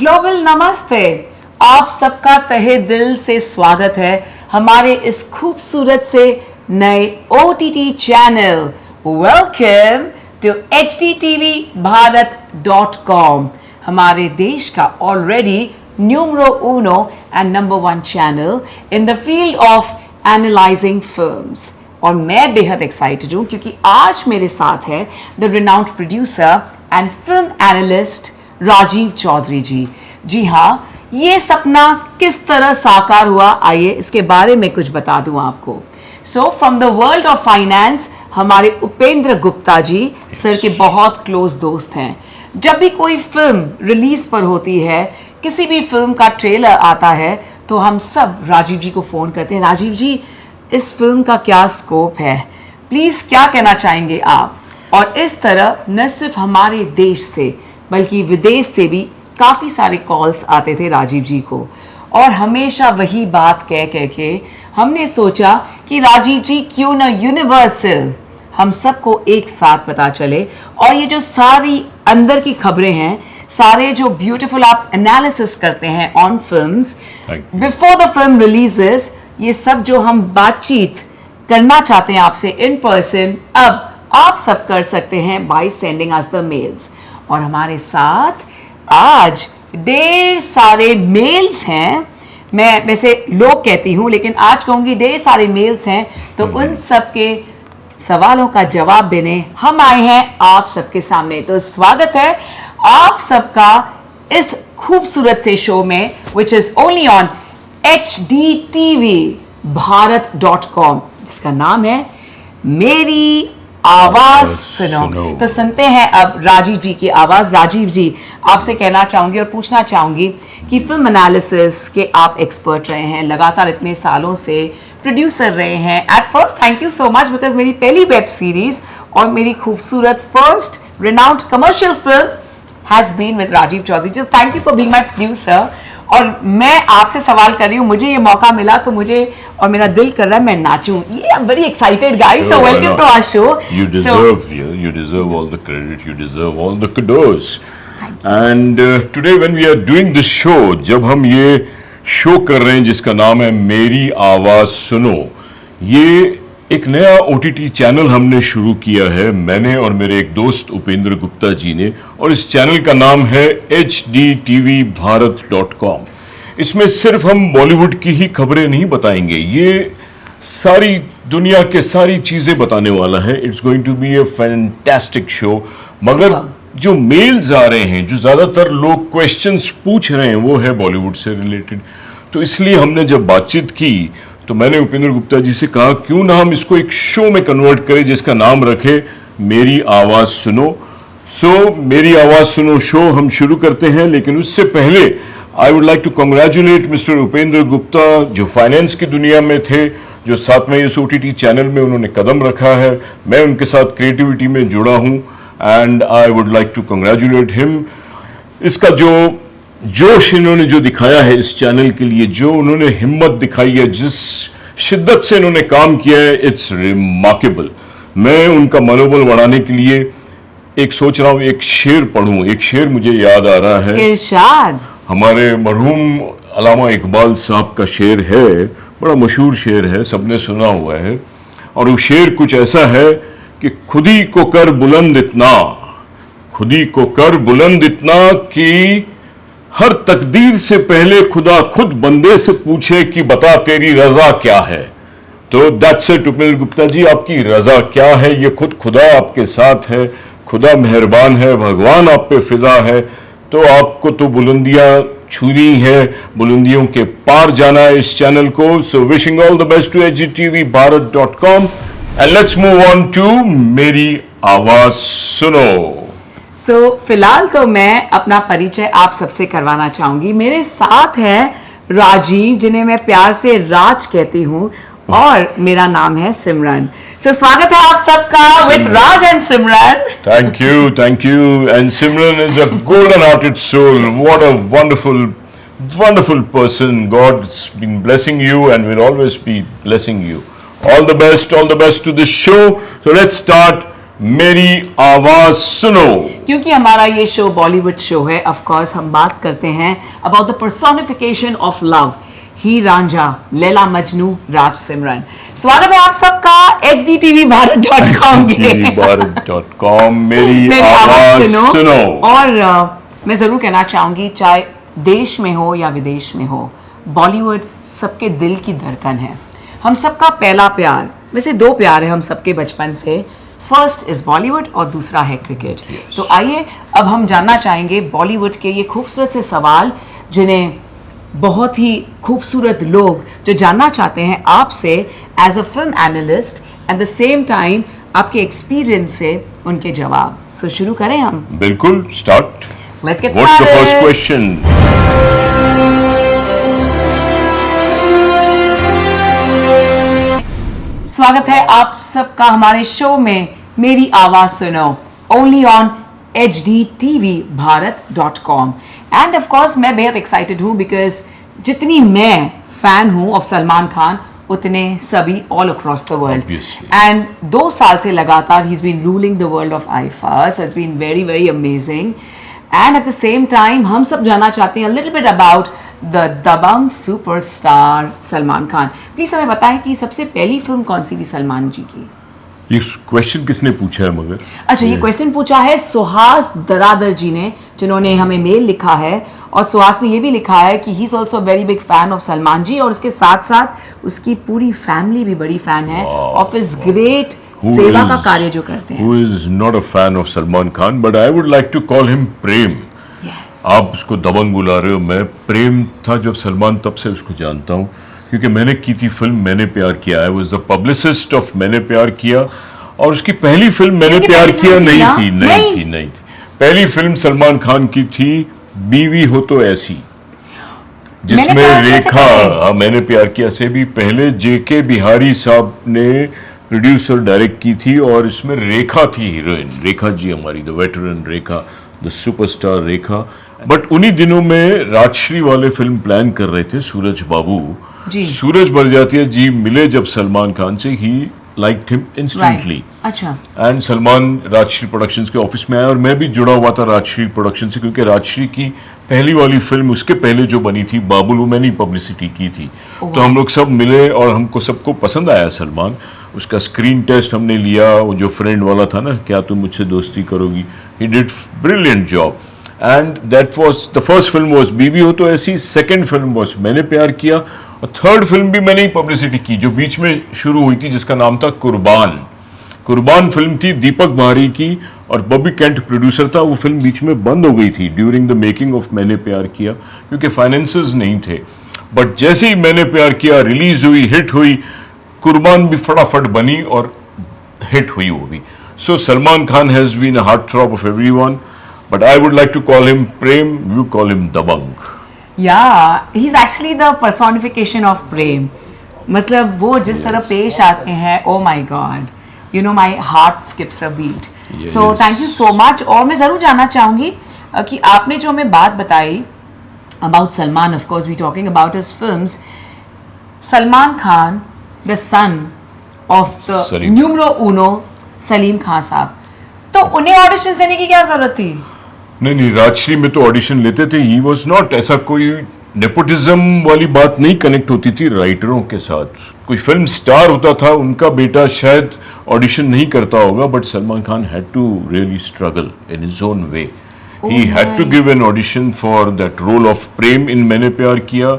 Global नमस्ते। आप सबका तहे दिल से स्वागत है हमारे इस खूबसूरत से नए OTT channel welcome to HDTVBharat.com, हमारे देश का already numero Uno and number 1 channel in the field of analysing films. और मैं बेहद एक्साइटेड हूँ क्योंकि आज मेरे साथ है the renowned producer and film analyst Rajiv Chaudhary ji. जी हाँ, ये सपना किस तरह साकार हुआ, आइए इसके बारे में कुछ बता दूं आपको। So from the world of finance हमारे उपेंद्र गुप्ता जी सर के बहुत क्लोज दोस्त हैं। जब भी कोई फिल्म रिलीज पर होती है, किसी भी फिल्म का ट्रेलर आता है, तो हम सब राजीव जी को फ़ोन करते हैं, राजीव जी इस फिल्म का क्या स्कोप है, प्लीज़ क्या कहना चाहेंगे आप। और इस तरह न सिर्फ हमारे देश से बल्कि विदेश से भी काफ़ी सारे कॉल्स आते थे राजीव जी को। और हमेशा वही बात कह के हमने सोचा कि राजीव जी क्यों ना यूनिवर्सल हम सबको एक साथ पता चले, और ये जो सारी अंदर की खबरें हैं, सारे जो ब्यूटीफुल आप एनालिसिस करते हैं on films before the film releases, ये सब जो हम बातचीत करना चाहते हैं आपसे इन पर्सन, अब आप सब कर सकते हैं by sending us the mails. और हमारे साथ आज ढेर सारे मेल्स हैं, मैं वैसे लोग कहती हूँ लेकिन आज कहूँगी ढेर सारे मेल्स हैं, तो उन सब के सवालों का जवाब देने हम आए हैं आप सबके सामने। तो स्वागत है आप सबका इस खूबसूरत से शो में, which is only on HDTVBharat.com, जिसका नाम है मेरी आवाज सुनो। तो सुनते हैं अब राजीव जी की आवाज। राजीव जी, आपसे कहना चाहूंगी और पूछना चाहूंगी कि फिल्म एनालिसिस के आप एक्सपर्ट रहे हैं, लगातार इतने सालों से प्रोड्यूसर रहे हैं। At first thank you so much, because मेरी पहली वेब सीरीज और मेरी खूबसूरत first renowned commercial film has been with Rajiv Chaudhary ji. Thank you for being my producer. और मैं आपसे सवाल कर रही हूँ, मुझे ये मौका मिला तो मुझे और मेरा दिल कर रहा है मैं नाचूं। ये I am very excited guys, so welcome to our show. You deserve all the credit, you deserve all the kudos. And today when we are doing this show, जब हम ये शो कर रहे हैं जिसका नाम है मेरी आवाज सुनो, ये एक नया OTT चैनल हमने शुरू किया है, मैंने और मेरे एक दोस्त उपेंद्र गुप्ता जी ने, और इस चैनल का नाम है HDTVBharat.com। इसमें सिर्फ हम बॉलीवुड की ही खबरें नहीं बताएंगे, ये सारी दुनिया के सारी चीजें बताने वाला है। It's going to be a fantastic show. मगर जो मेल्स आ रहे हैं, जो ज्यादातर लोग क्वेश्चंस पूछ रहे हैं, वो है बॉलीवुड से रिलेटेड। तो इसलिए हमने जब बातचीत की तो मैंने उपेंद्र गुप्ता जी से कहा क्यों ना हम इसको एक शो में कन्वर्ट करें जिसका नाम रखे मेरी आवाज सुनो। सो मेरी आवाज सुनो शो हम शुरू करते हैं, लेकिन उससे पहले I would like to congratulate mister Upendra Gupta, जो फाइनेंस की दुनिया में थे, जो साथ में इस OTT चैनल में उन्होंने कदम रखा है। मैं उनके साथ क्रिएटिविटी में जुड़ा हूं and I would like to congratulate him. इसका जो जोश इन्होंने जो दिखाया है इस चैनल के लिए, जो उन्होंने हिम्मत दिखाई है, जिस शिद्दत से इन्होंने काम किया है, इट्स रिमार्केबल। मैं उनका मनोबल बढ़ाने के लिए एक सोच रहा हूँ एक शेर पढ़ूं। एक शेर मुझे याद आ रहा है, इरशाद। हमारे मरहूम अल्लामा इकबाल साहब का शेर है, बड़ा मशहूर शेर है, सबने सुना हुआ है। और वो शेर कुछ ऐसा है कि खुदी को कर बुलंद इतना, खुदी को कर बुलंद इतना कि हर तकदीर से पहले खुदा खुद बंदे से पूछे कि बता तेरी रजा क्या है। तो दैट्स इट उपेंद्र गुप्ता जी, आपकी रजा क्या है? ये खुद खुदा आपके साथ है, खुदा मेहरबान है, भगवान आप पे फिदा है। तो आपको तो बुलंदियां छूनी है, बुलंदियों के पार जाना है इस चैनल को। So wishing all the best to HDTVBharat.com and let's move on to मेरी आवाज सुनो। सो फिलहाल तो मैं अपना परिचय आप सबसे करवाना चाहूंगी। मेरे साथ है राजीव, जिन्हें मैं प्यार से राज कहती हूँ, और मेरा नाम है सिमरन। सो स्वागत है आप सबका with Raj and Simran. Thank you and Simran is a golden hearted soul. What a wonderful person. God's been blessing you and will always be blessing you. All the best to this show. So let's start मेरी आवाज सुनो। क्योंकि हमारा ये show Bollywood show है, of course हम बात करते हैं about the personification of love, he Ranjha, Laila Majnu, Raj Simran. स्वागत है आप सबका HDTVBharat.com के भारत.com मेरी मेरी आवाज सुनो। और मैं जरूर कहना चाहूंगी, चाहे देश में हो या विदेश में हो, बॉलीवुड सबके दिल की धड़कन है। हम सबका पहला प्यार, वैसे दो प्यार है हम सबके बचपन से, फर्स्ट इज बॉलीवुड और दूसरा है क्रिकेट। तो आइए अब हम जानना चाहेंगे बॉलीवुड के ये खूबसूरत से सवाल, जिन्हें बहुत ही खूबसूरत लोग जो जानना चाहते हैं आपसे as a film analyst, at the same time आपके एक्सपीरियंस से उनके जवाब। सो शुरू करें हम। बिल्कुल, start. Let's get what's the first started. Question? स्वागत है आप सबका हमारे शो में मेरी आवाज सुनो, only on HDTVBharat.com। End of course मैं बेहद एक्साइटेड हूँ बिकॉज जितनी मैं फैन हूँ ऑफ सलमान खान, उतने सभी all across the world. Obviously. And 2 साल से लगातार he is been ruling the world of IIFA, so it's been very very amazing. And at the same time हम सब जानना चाहते हैं little bit about the Dabangg superstar Salman Khan. Please हमें बताएं कि सबसे पहली फिल्म कौन सी थी सलमान जी की? ये क्वेश्चन किसने पूछा है मगर? अच्छा, ये क्वेश्चन पूछा है सुहास दरादर जी ने, जिन्होंने हमें मेल लिखा है। और सुहास ने ये भी लिखा है कि he is also very big fan of Salman ji, और उसके साथ साथ उसकी पूरी फैमिली भी बड़ी फैन है ऑफ हिज ग्रेट सेवा का कार्य जो करते हैं। Who is not a fan of Salman Khan, but I would like to call him Prem. Yes. आप उसको दबंग बुला रहे हो, मैं प्रेम था जब सलमान, तब से उसको जानता हूँ क्योंकि मैंने की थी फिल्म मैंने प्यार किया। I was the publicist of मैंने प्यार किया, और उसकी पहली फिल्म मैंने उनकी प्यार पहली किया फिल्म थी नहीं ना? थी, नहीं थी। पहली फिल्म सलमान खान की थी बीवी हो तो ऐसी, मैंने जिसमें प्यार किया से रेखा, पहले? मैंने प्यार किया से भी पहले JK बिहारी साहब ने प्रोड्यूसर डायरेक्ट की थी, और इसमें रेखा थी हीरोइन, रेखा जी हमारी, the veteran Rekha, the superstar Rekha. But उन्हीं दिनों में राजश्री वाले फिल्म प्लान कर रहे थे सूरज बाबू जी। सूरज बरजातिया जी मिले जब सलमान खान से, ही लाइक्ड हिम इंस्टेंटली। अच्छा, एंड सलमान राजश्री प्रोडक्शंस के ऑफिस में आया, और मैं भी जुड़ा हुआ था राजश्री प्रोडक्शन से, क्योंकि राजश्री की पहली वाली फिल्म उसके पहले जो बनी थी बाबुल, वो मैंने पब्लिसिटी की थी। तो हम लोग सब मिले और हमको सबको पसंद आया सलमान। उसका स्क्रीन टेस्ट हमने लिया, वो जो फ्रेंड वाला था ना, क्या तुम मुझसे दोस्ती करोगी, he did brilliant job. And that was the first film was बीवी हो तो ऐसी, सेकंड फिल्म वाज मैंने प्यार किया, और थर्ड फिल्म भी मैंने ही पब्लिसिटी की जो बीच में शुरू हुई थी, जिसका नाम था कुर्बान। कुर्बान फिल्म थी दीपक बारी की, और बॉबी कैंट प्रोड्यूसर था। वो फिल्म बीच में बंद हो गई थी ड्यूरिंग द मेकिंग ऑफ मैंने प्यार किया, क्योंकि फाइनेंसेस नहीं थे। बट जैसे ही मैंने प्यार किया रिलीज हुई, हिट हुई, कुर्बान भी फटाफट बनी और हिट हुई वो भी। So Salman Khan has been a heart throb of everyone, but I would like to call him Prem, you call him Dabangg. या he is actually the personification of Prem. मतलब वो जिस तरह पेश आते हैं, oh my God, you know my heart skips a beat. So thank you so much. और मैं ज़रूर जानना चाहूँगी कि आपने जो हमें बात बताई about Salman, of course we talking about his films, Salman Khan the son of the Salim. न्यूमरो उनो सलीम खान साहब, तो उन्हें ऑडिशंस देने की क्या जरूरत थी? नहीं, राजश्री में तो ऑडिशन लेते थे, ही वॉज नॉट, ऐसा कोई नेपोटिज्म वाली बात नहीं कनेक्ट होती थी राइटरों के साथ। कोई फिल्म स्टार होता था, उनका बेटा शायद ऑडिशन नहीं करता होगा, but Salman Khan had to really struggle in his own way. He had to give an audition for that role of Prem in Maine Pyar किया,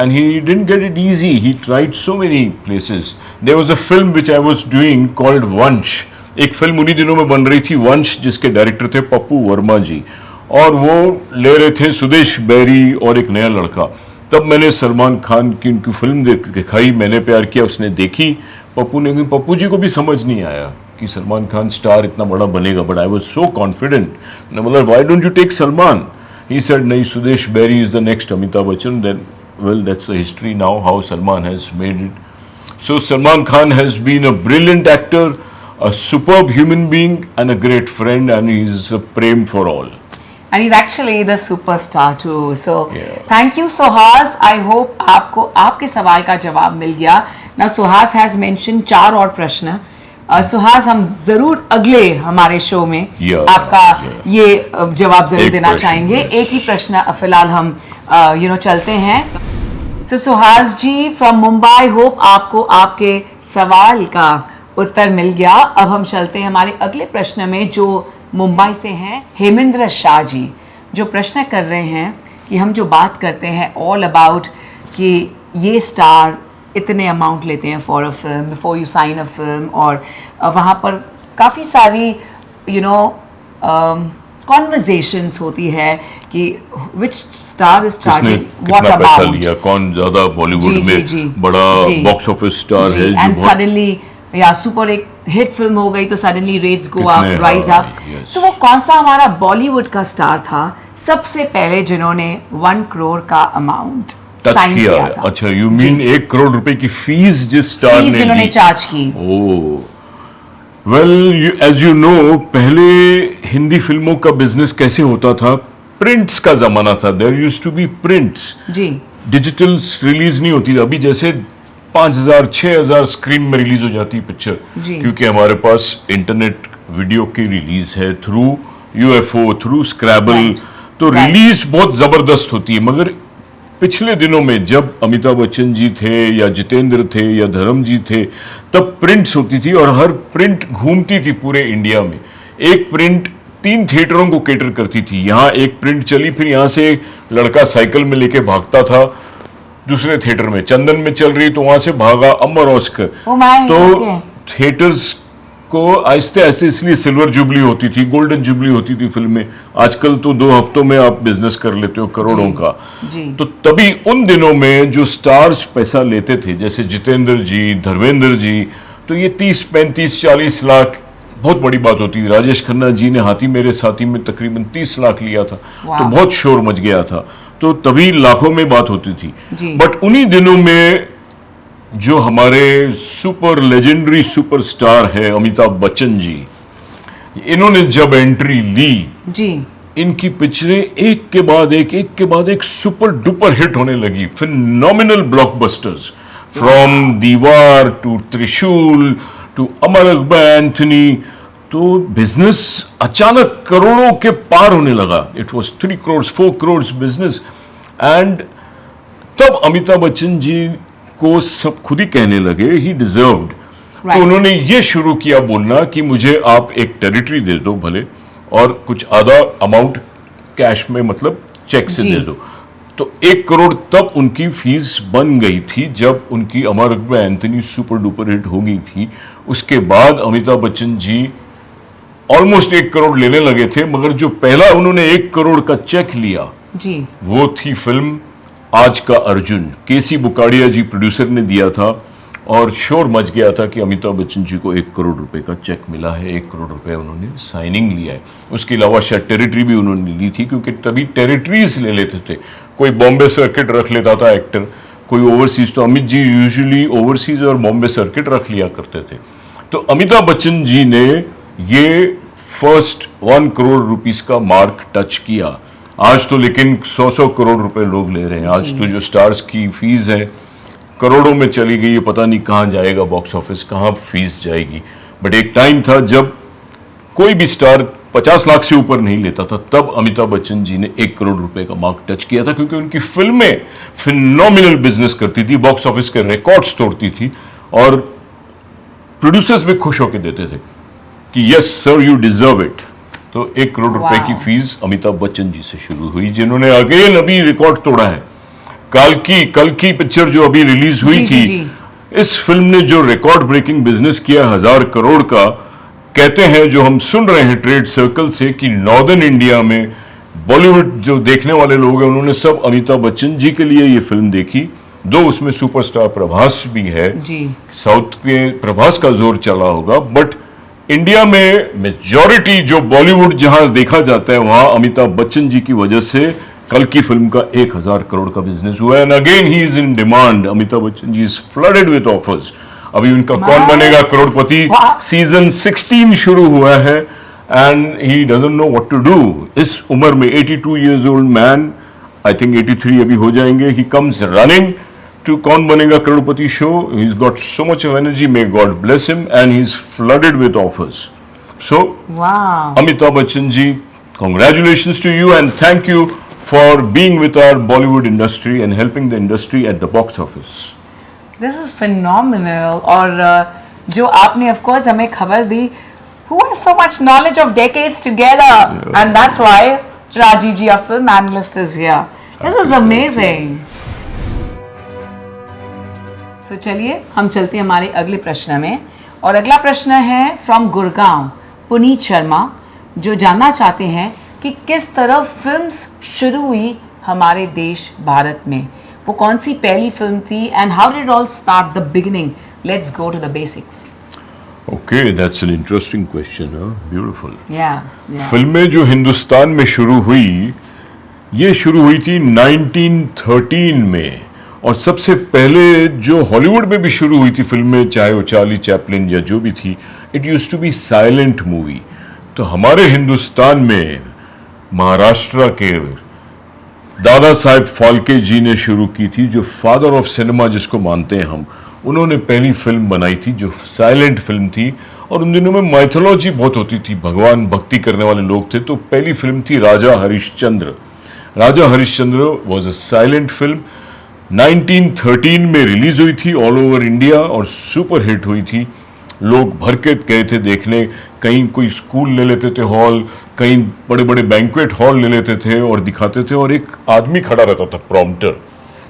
and he didn't get it easy. He tried so many places. There was a film which I was doing called वंश। एक film उन्हीं दिनों में बन रही थी वंश, जिसके डायरेक्टर थे पप्पू वर्मा जी, और वो ले रहे थे सुदेश बैरी और एक नया लड़का। तब मैंने सलमान खान की उनकी फिल्म दिखाई, मैंने प्यार किया, उसने देखी पप्पू ने, पप्पू जी को भी समझ नहीं आया कि सलमान खान स्टार इतना बड़ा बनेगा, but I was so confident, मतलब why don't you take Salman? He said नहीं, Sudesh Berry is the next Amitabh Bachchan. Then well, that's the history now, how Salman has made it. So Salman Khan has been a brilliant actor, a superb human being, and a great friend, and he's a prem for all. And he's actually the superstar too. So Yeah. thank you, Suhas. I hope आपको आपके सवाल का जवाब मिल गया. Now Suhas has mentioned 4 और प्रश्न. सुहास, हम जरूर अगले हमारे शो में आपका ये जवाब जरूर देना चाहेंगे। एक ही प्रश्न फिलहाल हम चलते हैं। So, Suhas ji from Mumbai, hope आपको आपके सवाल का उत्तर मिल गया। अब हम चलते हैं हमारे अगले प्रश्न में, जो मुंबई से हैं हेमेंद्र शाह जी, जो प्रश्न कर रहे हैं कि हम जो बात करते हैं ऑल अबाउट कि ये स्टार इतने अमाउंट लेते हैं for a film, before you sign a film, और वहाँ पर काफ़ी सारी कॉन्वर्जेशंस होती है कि which star is charging what amount, कौन ज्यादा बॉलीवुड में बड़ा बॉक्स ऑफिस स्टार है, एंड सडनली या सुपर एक हिट फिल्म हो गई तो suddenly rates go up, rise up. So वो कौन सा हमारा बॉलीवुड का स्टार था सबसे पहले जिन्होंने 1 करोड़ का अमाउंट साइन किया था? अच्छा, यू मीन 1 करोड़ रुपए की फीस जिस स्टार ने जिन्होंने चार्ज की। वेल, एज यू नो, पहले हिंदी फिल्मों का बिजनेस कैसे होता था? प्रिंट्स का जमाना था, there used to be prints जी, डिजिटल रिलीज नहीं होती। अभी जैसे 5,000 6,000 स्क्रीन में रिलीज हो जाती है पिक्चर, क्योंकि हमारे पास इंटरनेट वीडियो की रिलीज है थ्रू UFO, थ्रू स्क्रैबल, तो रिलीज बहुत जबरदस्त होती है। मगर पिछले दिनों में जब अमिताभ बच्चन जी थे या जितेंद्र थे या धर्म जी थे, तब प्रिंट्स होती थी और हर प्रिंट घूमती थी पूरे इंडिया में। एक प्रिंट 3 थिएटरों को केटर करती थी। यहाँ एक प्रिंट चली, फिर यहाँ से लड़का साइकिल में लेके भागता था दूसरे थिएटर में, चंदन में चल रही तो वहां से भागा अमर ऑस्कर। तो थिएटर्स को आहिस्ते आहिस्ते, इसलिए सिल्वर जुबली होती थी, गोल्डन जुबली होती थी फिल्में। आजकल तो 2 हफ्तों में आप बिजनेस कर लेते हो करोड़ों का। तो तभी उन दिनों में जो स्टार्स पैसा लेते थे, जैसे जितेंद्र जी, धर्मेंद्र जी, तो ये 30, 35, 40 लाख बहुत बड़ी बात होती थी। राजेश खन्ना जी ने हाथी मेरे साथी में तकरीबन 30 लाख लिया था, तो बहुत शोर मच गया था। तो तभी लाखों में बात होती थी। बट उन्हीं दिनों में जो हमारे सुपर लेजेंडरी सुपरस्टार है अमिताभ बच्चन जी, इन्होंने जब एंट्री ली जी, इनकी पिक्चरें एक के बाद एक सुपर डुपर हिट होने लगी। फिनोमिनल ब्लॉकबस्टर्स, फ्रॉम दीवार टू त्रिशूल टू अमर अकबर एंथनी। तो बिजनेस अचानक करोड़ों के पार होने लगा। It was 3 crore 4 crore business. And तब अमिताभ बच्चन जी को सब खुद ही कहने लगे ही डिजर्व्ड। तो उन्होंने ये शुरू किया बोलना कि मुझे आप एक टेरिटरी दे दो भले, और कुछ आधा अमाउंट कैश में, मतलब चेक से दे दो। तो 1 करोड़ तब उनकी फीस बन गई थी जब उनकी Amar Akbar Anthony super duper hit हो गई थी। उसके बाद अमिताभ बच्चन जी ऑलमोस्ट 1 करोड़ लेने लगे थे, मगर जो पहला उन्होंने 1 करोड़ का चेक लिया जी, वो थी फिल्म आज का अर्जुन। केसी बुकाड़िया जी प्रोड्यूसर ने दिया था, और शोर मच गया था कि अमिताभ बच्चन जी को 1 करोड़ रुपए का चेक मिला है, 1 करोड़ रुपए उन्होंने साइनिंग लिया है। उसके अलावा शायद टेरिटरी भी उन्होंने ली थी, क्योंकि तभी टेरिटरीज ले लेते थे। कोई बॉम्बे सर्किट रख लेता था एक्टर, कोई ओवरसीज। तो अमित जी यूजुअली ओवरसीज और बॉम्बे सर्किट रख लिया करते थे। तो अमिताभ बच्चन जी ने ये फर्स्ट 1 करोड़ रुपीस का मार्क टच किया। आज तो लेकिन 100 करोड़ रुपए लोग ले रहे हैं। आज तो जो स्टार्स की फीस है करोड़ों में चली गई है, पता नहीं कहाँ जाएगा बॉक्स ऑफिस, कहाँ फीस जाएगी। बट एक टाइम था जब कोई भी स्टार 50 लाख से ऊपर नहीं लेता था, तब अमिताभ बच्चन जी ने 1 करोड़ रुपए का मार्क टच किया था, क्योंकि उनकी फिल्में फिनोमिनल बिजनेस करती थी, बॉक्स ऑफिस के रिकॉर्ड्स तोड़ती थी, और प्रोड्यूसर्स भी खुश होकर देते थे कि yes sir you deserve it. तो 1 करोड़ रुपए की फीस अमिताभ बच्चन जी से शुरू हुई, जिन्होंने अगेन अभी रिकॉर्ड तोड़ा है। कल की पिक्चर जो अभी रिलीज हुई थी, इस फिल्म ने जो रिकॉर्ड ब्रेकिंग बिजनेस किया 1000 करोड़ का, कहते हैं जो हम सुन रहे हैं ट्रेड सर्कल से कि नॉर्दर्न इंडिया में बॉलीवुड जो देखने वाले लोग हैं उन्होंने सब अमिताभ बच्चन जी के लिए ये फिल्म देखी। दो उसमें सुपरस्टार प्रभास भी है जी, साउथ के प्रभास का जोर चला होगा, बट इंडिया में मेजॉरिटी जो बॉलीवुड जहां देखा जाता है वहां अमिताभ बच्चन जी की वजह से कल की फिल्म का 1000 करोड़ का बिजनेस हुआ है। And again he is in demand. Amitabh Bachchan ji is flooded with offers. अभी उनका कौन बनेगा करोड़पति सीजन 16 शुरू हुआ है, and he doesn't know what to do. इस उम्र में 82 years old man, I think 83 अभी हो जाएंगे, he comes running to Kaun Banega Crorepati show. He's got so much of energy. May God bless him, and he's flooded with offers. So, Wow. Amitabh Bachchan ji, congratulations to you, and thank you for being with our Bollywood industry and helping the industry at the box office. This is phenomenal. और जो आपने of course हमें खबर दी, who has so much knowledge of decades together, and that's why Rajiv ji, our film analyst, is here. This is amazing. So चलिए हम चलते हैं हमारे अगले प्रश्न में, और अगला प्रश्न है फ्रॉम गुड़गांव पुनीत शर्मा, जो जानना चाहते हैं कि किस तरह फिल्म्स शुरू हुई हमारे देश भारत में, वो कौन सी पहली फिल्म थी, and how did all start the beginning. Let's go to the basics. Okay, that's an interesting question. Beautiful. या फिल्में जो हिंदुस्तान में शुरू हुई, ये शुरू हुई थी 1913 में, और सबसे पहले जो हॉलीवुड में भी शुरू हुई थी फिल्में, चाहे वो चार्ली चैपलिन या जो भी थी, it used to be silent movie. तो हमारे हिंदुस्तान में महाराष्ट्र के दादा साहेब फाल्के जी ने शुरू की थी, जो फादर ऑफ सिनेमा जिसको मानते हैं हम. उन्होंने पहली फिल्म बनाई थी जो साइलेंट फिल्म थी, और उन दिनों में माइथोलॉजी बहुत होती थी, भगवान भक्ति करने वाले लोग थे. तो पहली फिल्म थी Raja Harishchandra. Raja Harishchandra was a silent film. 1913 में रिलीज हुई थी ऑल ओवर इंडिया, और सुपर हिट हुई थी. लोग भर के गए थे देखने. कहीं कोई स्कूल ले लेते थे हॉल, कहीं बड़े बड़े बैंक्वेट हॉल ले लेते थे और दिखाते थे, और एक आदमी खड़ा रहता था प्रॉम्प्टर,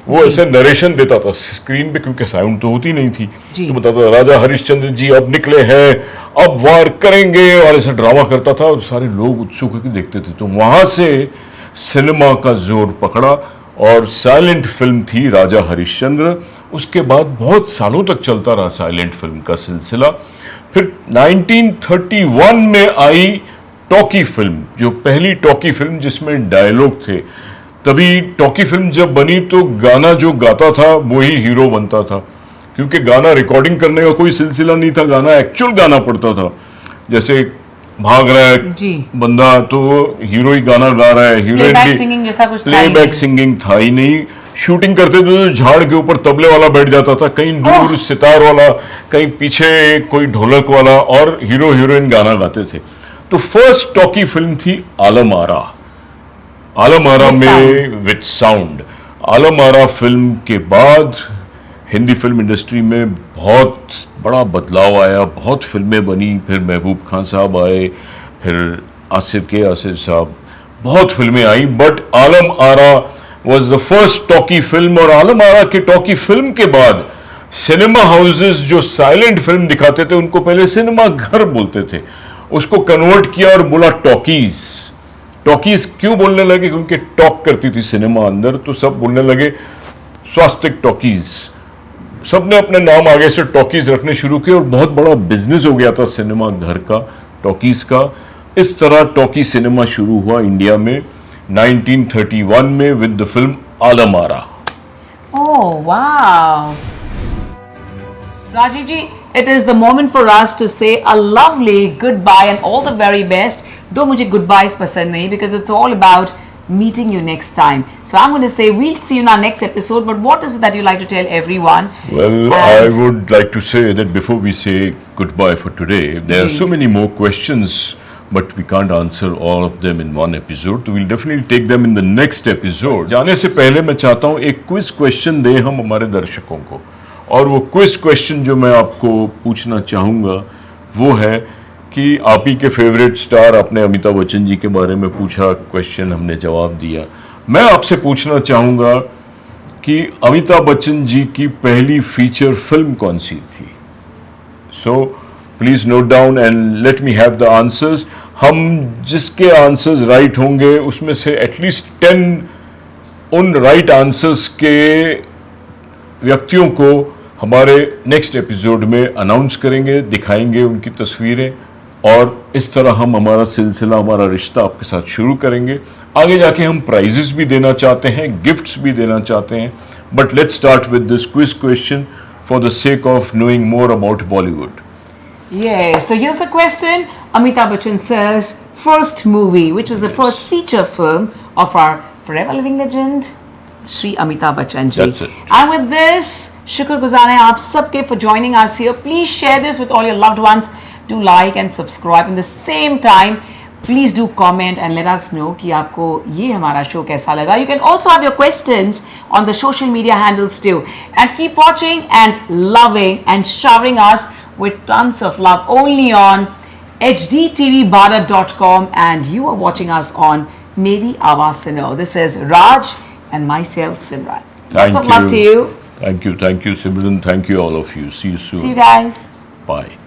वो ऐसे नरेशन देता था स्क्रीन पे, क्योंकि साउंड तो होती नहीं थी. तो बताता था राजा हरिश्चंद्र जी अब निकले हैं, अब वार करेंगे, और ऐसा ड्रामा करता था, और सारे लोग उत्सुक होकर देखते थे. तो वहां से सिनेमा का जोर पकड़ा, और साइलेंट फिल्म थी राजा हरिश्चंद्र. उसके बाद बहुत सालों तक चलता रहा साइलेंट फिल्म का सिलसिला. फिर 1931 में आई टॉकी फिल्म, जो पहली टॉकी फिल्म जिसमें डायलॉग थे. तभी टॉकी फिल्म जब बनी तो गाना जो गाता था वही हीरो बनता था, क्योंकि गाना रिकॉर्डिंग करने का कोई सिलसिला नहीं था, गाना एक्चुअल गाना पड़ता था. जैसे भाग रहा है बंदा तो हीरो ही गाना गा रहा है, हीरोइन भी प्लेबैक सिंगिंग था ही नहीं. शूटिंग करते थे तो झाड़ के ऊपर तबले वाला बैठ जाता था, कहीं दूर सितार वाला, कहीं पीछे कोई ढोलक वाला, और हीरो हीरोइन गाना गाते थे. तो फर्स्ट टॉकी फिल्म थी आलम आरा. आलम आरा में with sound. Alam Ara film के बाद हिंदी फिल्म इंडस्ट्री में बहुत बड़ा बदलाव आया, बहुत फिल्में बनी. फिर महबूब खान साहब आए, फिर आसिफ साहब, बहुत फिल्में आई, but Alam Ara was the first talkie film. और आलम आरा के टॉकी फिल्म के बाद सिनेमा हाउसेस जो साइलेंट फिल्म दिखाते थे उनको पहले सिनेमा घर बोलते थे, उसको कन्वर्ट किया और बोला टॉकीज. टॉकीज क्यों बोलने लगे? क्योंकि टॉक करती थी सिनेमा अंदर, तो सब बोलने लगे स्वास्तिक टॉकीज. सबने अपने नाम आगे से टॉकीज रखने शुरू किए, और बहुत बड़ा बिजनेस हो गया था सिनेमा घर का, टॉकीज का. इस तरह टॉकी सिनेमा शुरू हुआ इंडिया में 1931 में with the film Alam Ara. Oh, wow. Rajiv ji, it is the moment for us to say a lovely goodbye and all the very best. Though मुझे goodbyes पसंद नहीं, because it's all about meeting you next time. So I'm going to say we'll see you in our next episode. But what is it that you like to tell everyone? Well, I would like to say that before we say goodbye for today, there are so many more questions, but we can't answer all of them in one episode. So we'll definitely take them in the next episode. जाने से पहले मैं चाहता हूँ एक quiz question दें हम हमारे दर्शकों को, और वो क्विज क्वेश्चन जो मैं आपको पूछना चाहूँगा वो है कि आप ही के फेवरेट स्टार आपने अमिताभ बच्चन जी के बारे में पूछा क्वेश्चन, हमने जवाब दिया. मैं आपसे पूछना चाहूँगा कि अमिताभ बच्चन जी की पहली फीचर फिल्म कौन सी थी? So please note down and let me have the answers. हम जिसके आंसर्स राइट होंगे उसमें से एटलीस्ट 10 उन राइट आंसर्स के व्यक्तियों को हमारे नेक्स्ट एपिसोड में अनाउंस करेंगे, दिखाएंगे उनकी तस्वीरें, और इस तरह हम हमारा सिलसिला, हमारा रिश्ता आपके साथ शुरू करेंगे. आगे जाके हम प्राइजेस भी देना चाहते हैं, गिफ्ट्स भी देना चाहते हैं. But let's start with this quiz question for the sake of knowing more about Bollywood. Yes, so here's the question. Amitabh Bachchan sir's first movie, which was the first feature film of our forever living legend, Shri Amitabh Bachchan ji. That's it. And with this, शुक्रगुजार हैं आप सबके for joining us here. Please share this with all your loved ones. Do like and subscribe. In the same time, please do comment and let us know कि आपको ये हमारा show कैसा लगा. You can also have your questions on the social media handles too. And keep watching and loving and showering us with tons of love only on hdtvbharat.com, and you are watching us on Meri Awaaz Suno. This is Raj and myself, Simran. Lots of love to you. Thank you, Simran. Thank you, all of you. See you soon. See you guys. Bye.